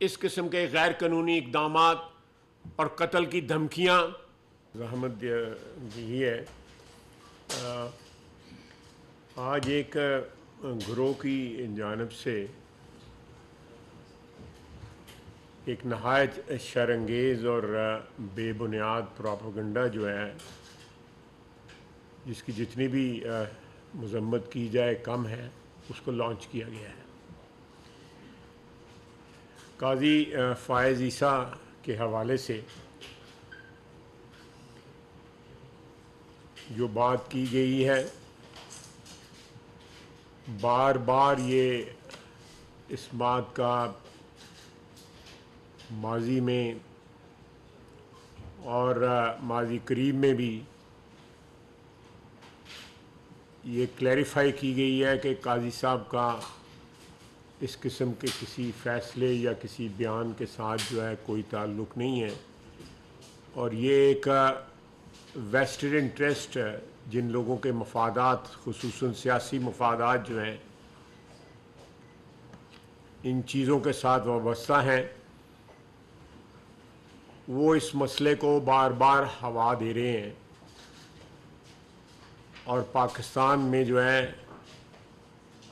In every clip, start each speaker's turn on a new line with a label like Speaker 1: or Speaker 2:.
Speaker 1: اس قسم کے غیر قانونی اقدامات اور قتل کی دھمکیاں زحمت یہی ہے. آج ایک گروہ کی جانب سے ایک نہایت شرانگیز اور بے بنیاد پروپیگنڈا جو ہے، جس کی جتنی بھی مذمت کی جائے کم ہے، اس کو لانچ کیا گیا ہے. قاضی فائز عیسیٰ کے حوالے سے جو بات کی گئی ہے، بار بار یہ اس بات کا ماضی میں اور ماضی قریب میں بھی یہ کلیریفائی کی گئی ہے کہ قاضی صاحب کا اس قسم کے کسی فیصلے یا کسی بیان کے ساتھ جو ہے کوئی تعلق نہیں ہے، اور یہ ایک ویسٹڈ انٹرسٹ جن لوگوں کے مفادات، خصوصاً سیاسی مفادات جو ہیں، ان چیزوں کے ساتھ وابستہ ہیں، وہ اس مسئلے کو بار بار ہوا دے رہے ہیں. اور پاکستان میں جو ہے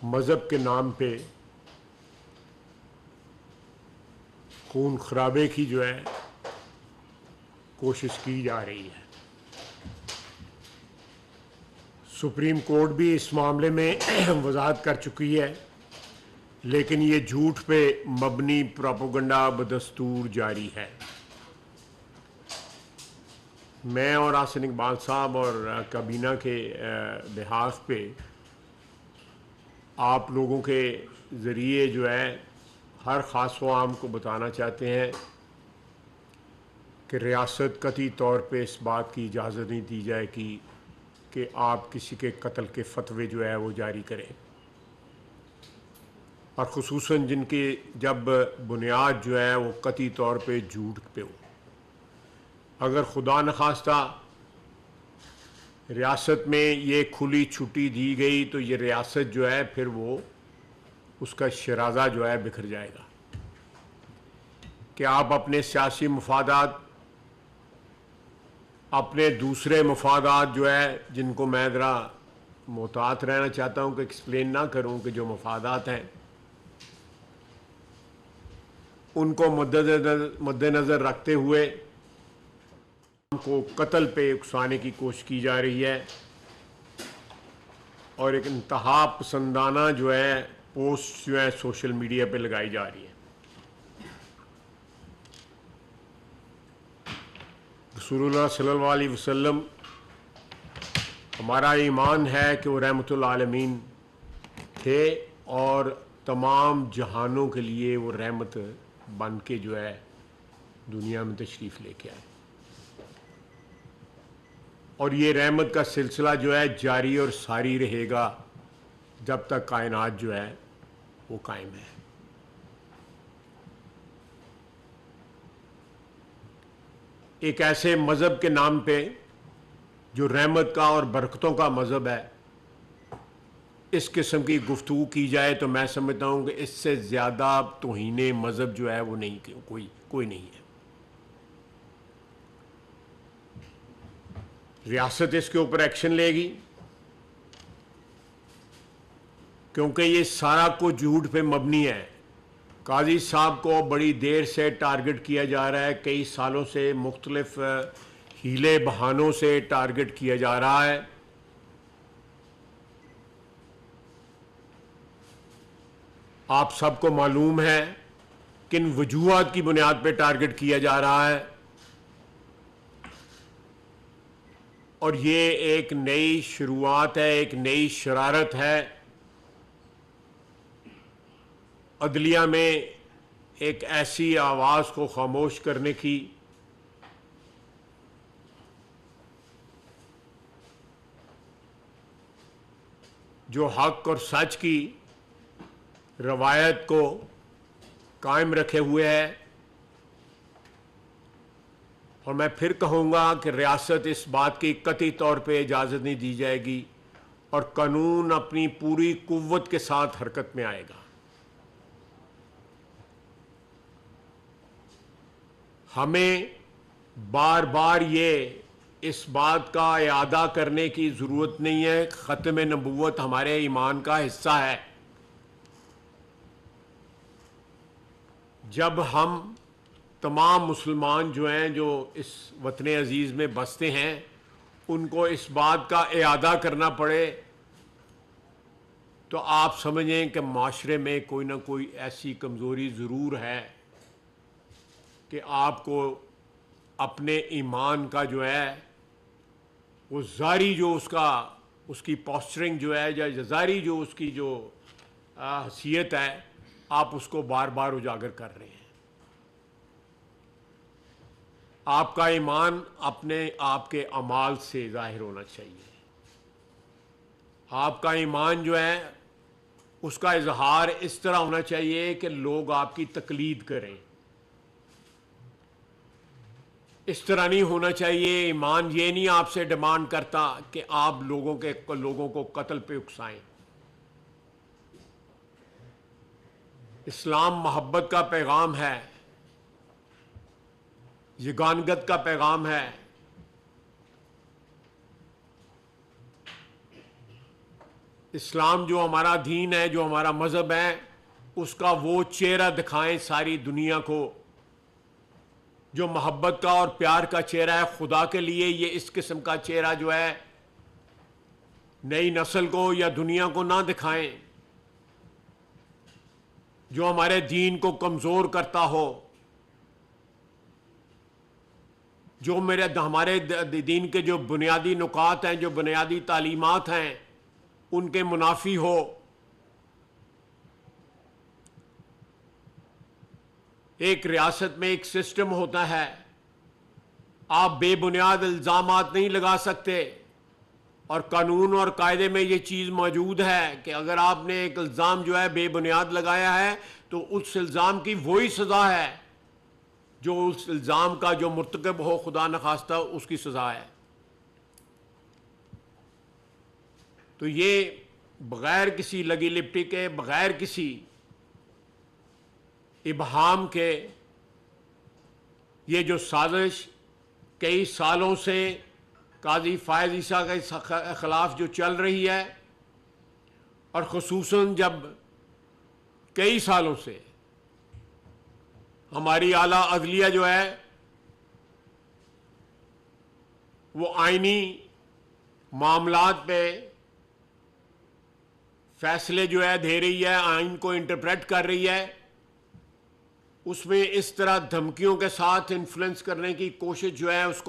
Speaker 1: مذہب کے نام پہ خون خرابے کی جو ہے کوشش کی جا رہی ہے. سپریم کورٹ بھی اس معاملے میں وضاحت کر چکی ہے، لیکن یہ جھوٹ پہ مبنی پروپیگنڈا بدستور جاری ہے. میں اور حسن اقبال صاحب اور کابینہ کے بحاث پہ آپ لوگوں کے ذریعے جو ہے ہر خاص و عام کو بتانا چاہتے ہیں کہ ریاست قطعی طور پہ اس بات کی اجازت نہیں دی جائے گی کہ آپ کسی کے قتل کے فتوے جو ہے وہ جاری کریں، اور خصوصاً جن کی جب بنیاد جو ہے وہ قطعی طور پہ جھوٹ پہ ہو. اگر خدا نخواستہ ریاست میں یہ کھلی چھٹی دی گئی تو یہ ریاست جو ہے پھر وہ اس کا شرازہ جو ہے بکھر جائے گا کہ آپ اپنے سیاسی مفادات، اپنے دوسرے مفادات جو ہے جن کو میں ذرا محتاط رہنا چاہتا ہوں کہ ایکسپلین نہ کروں کہ جو مفادات ہیں ان کو مد نظر رکھتے ہوئے کو قتل پہ اکسانے کی کوشش کی جا رہی ہے، اور ایک انتہا پسندانہ جو ہے پوسٹ جو ہے سوشل میڈیا پہ لگائی جا رہی ہے. رسول اللہ صلی اللہ علیہ وسلم، ہمارا ایمان ہے کہ وہ رحمت العالمین تھے اور تمام جہانوں کے لیے وہ رحمت بن کے جو ہے دنیا میں تشریف لے کے آئے، اور یہ رحمت کا سلسلہ جو ہے جاری اور ساری رہے گا جب تک کائنات جو ہے وہ قائم ہے. ایک ایسے مذہب کے نام پہ جو رحمت کا اور برکتوں کا مذہب ہے، اس قسم کی گفتگو کی جائے تو میں سمجھتا ہوں کہ اس سے زیادہ توہین مذہب جو ہے وہ نہیں، کوئی نہیں ہے. ریاست اس کے اوپر ایکشن لے گی کیونکہ یہ سارا کچھ جھوٹ پہ مبنی ہے. قاضی صاحب کو بڑی دیر سے ٹارگٹ کیا جا رہا ہے، کئی سالوں سے مختلف ہیلے بہانوں سے ٹارگٹ کیا جا رہا ہے. آپ سب کو معلوم ہے کن وجوہات کی بنیاد پہ ٹارگٹ کیا جا رہا ہے، اور یہ ایک نئی شروعات ہے، ایک نئی شرارت ہے عدلیہ میں ایک ایسی آواز کو خاموش کرنے کی جو حق اور سچ کی روایت کو قائم رکھے ہوئے ہے. اور میں پھر کہوں گا کہ ریاست اس بات کی قطعی طور پہ اجازت نہیں دی جائے گی، اور قانون اپنی پوری قوت کے ساتھ حرکت میں آئے گا. ہمیں بار بار یہ اس بات کا اعادہ کرنے کی ضرورت نہیں ہے، ختم نبوت ہمارے ایمان کا حصہ ہے۔ جب ہم تمام مسلمان جو ہیں جو اس وطن عزیز میں بستے ہیں ان کو اس بات کا اعادہ کرنا پڑے تو آپ سمجھیں کہ معاشرے میں کوئی نہ کوئی ایسی کمزوری ضرور ہے کہ آپ کو اپنے ایمان کا جو ہے وہ ظاہری جو اس کی پوسچرنگ جو ہے یا ظاہری جو اس کی جو حیثیت ہے آپ اس کو بار بار اجاگر کر رہے ہیں۔ آپ کا ایمان اپنے آپ کے اعمال سے ظاہر ہونا چاہیے۔ آپ کا ایمان جو ہے اس کا اظہار اس طرح ہونا چاہیے کہ لوگ آپ کی تقلید کریں۔ اس طرح نہیں ہونا چاہیے، ایمان یہ نہیں آپ سے ڈیمانڈ کرتا کہ آپ لوگوں کو قتل پہ اکسائیں۔ اسلام محبت کا پیغام ہے، یگانگت کا پیغام ہے۔ اسلام جو ہمارا دین ہے، جو ہمارا مذہب ہے، اس کا وہ چہرہ دکھائیں ساری دنیا کو جو محبت کا اور پیار کا چہرہ ہے خدا کے لیے۔ یہ اس قسم کا چہرہ جو ہے نئی نسل کو یا دنیا کو نہ دکھائیں جو ہمارے دین کو کمزور کرتا ہو، جو ہمارے دین کے جو بنیادی نکات ہیں، جو بنیادی تعلیمات ہیں ان کے منافی ہو۔ ایک ریاست میں ایک سسٹم ہوتا ہے، آپ بے بنیاد الزامات نہیں لگا سکتے، اور قانون اور قاعدے میں یہ چیز موجود ہے کہ اگر آپ نے ایک الزام جو ہے بے بنیاد لگایا ہے تو اس الزام کی وہی سزا ہے جو اس الزام کا جو مرتکب ہو خدا نخواستہ اس کی سزا ہے۔ تو یہ بغیر کسی لگی لپٹی کے، بغیر کسی ابہام کے، یہ جو سازش کئی سالوں سے قاضی فائز عیسیٰ کے خلاف جو چل رہی ہے، اور خصوصاً جب کئی سالوں سے ہماری اعلیٰ عدلیہ جو ہے وہ آئینی معاملات پہ فیصلے جو ہے دے رہی ہے، آئین کو انٹرپریٹ کر رہی ہے، اس میں اس طرح دھمکیوں کے ساتھ انفلوئنس کرنے کی کوشش جو ہے اس کو